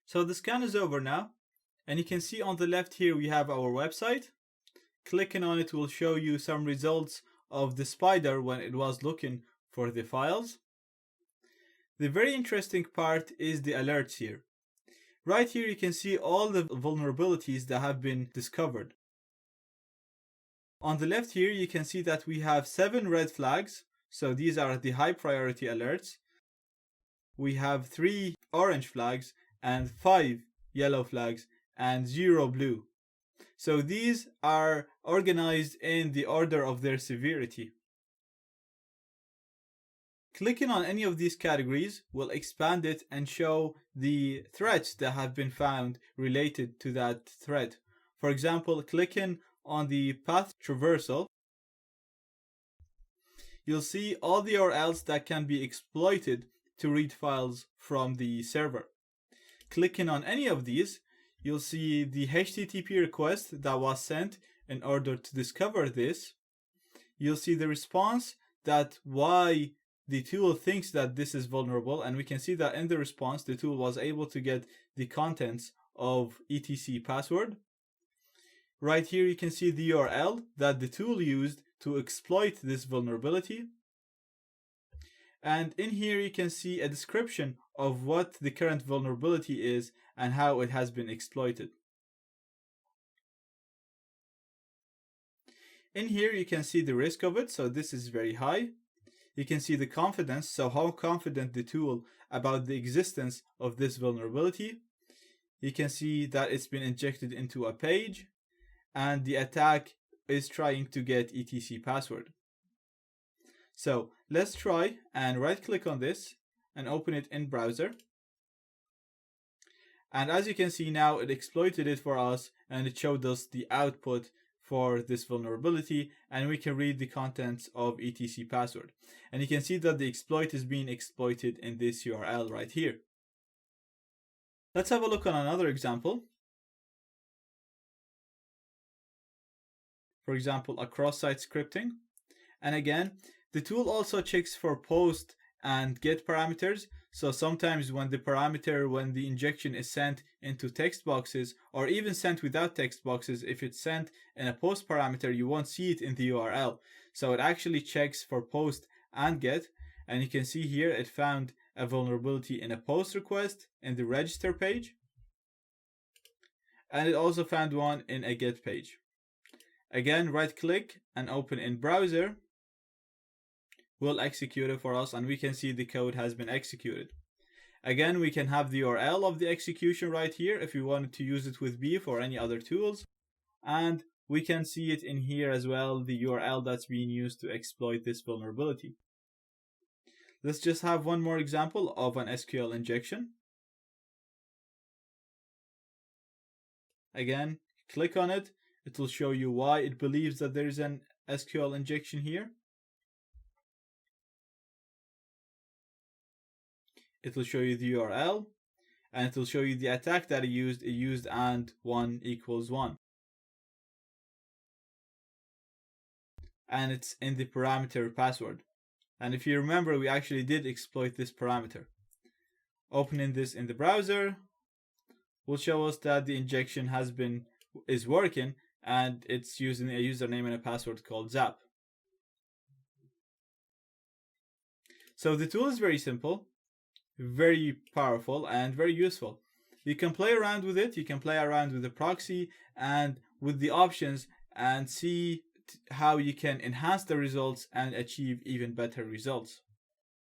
So the scan is over now, and you can see on the left here we have our website. Clicking on it will show you some results of the spider when it was looking for the files. The very interesting part is the alerts here. Right here you can see all the vulnerabilities that have been discovered. On the left here you can see that we have 7 red flags, so these are the high priority alerts. We have 3 orange flags and 5 yellow flags and 0 blue. So these are organized in the order of their severity. Clicking on any of these categories will expand it and show the threats that have been found related to that threat. For example, clicking on the path traversal, you'll see all the URLs that can be exploited to read files from the server. Clicking on any of these, you'll see the HTTP request that was sent in order to discover this. You'll see the response, that why the tool thinks that this is vulnerable, and we can see that in the response the tool was able to get the contents of etc password. Right here you can see the URL that the tool used to exploit this vulnerability. And in here you can see a description of what the current vulnerability is and how it has been exploited. In here you can see the risk of it, so this is very high. You can see the confidence, so how confident the tool about the existence of this vulnerability. You can see that it's been injected into a page, and the attack is trying to get etc password. So let's try and right click on this and open it in browser. And as you can see now, it exploited it for us and it showed us the output for this vulnerability, and we can read the contents of etc password. And you can see that the exploit is being exploited in this URL right here. Let's have a look on another example. For example, a cross-site scripting. And again, the tool also checks for post and get parameters. So sometimes when the injection is sent into text boxes, or even sent without text boxes, if it's sent in a post parameter, you won't see it in the URL. So it actually checks for post and get. And you can see here it found a vulnerability in a post request in the register page. And it also found one in a get page. Again, right click and open in browser will execute it for us, and we can see the code has been executed. Again, we can have the URL of the execution right here if we wanted to use it with Beef or any other tools. And we can see it in here as well, the URL that's being used to exploit this vulnerability. Let's just have one more example of an SQL injection. Again, click on it. It will show you why it believes that there is an SQL injection here. It will show you the URL, and it will show you the attack that it used and 1 equals 1. And it's in the parameter password. And if you remember, we actually did exploit this parameter. Opening this in the browser will show us that the injection is working, and it's using a username and a password called ZAP. So the tool is very simple, very powerful, and very useful. You can play around with it. You can play around with the proxy and with the options and see how you can enhance the results and achieve even better results.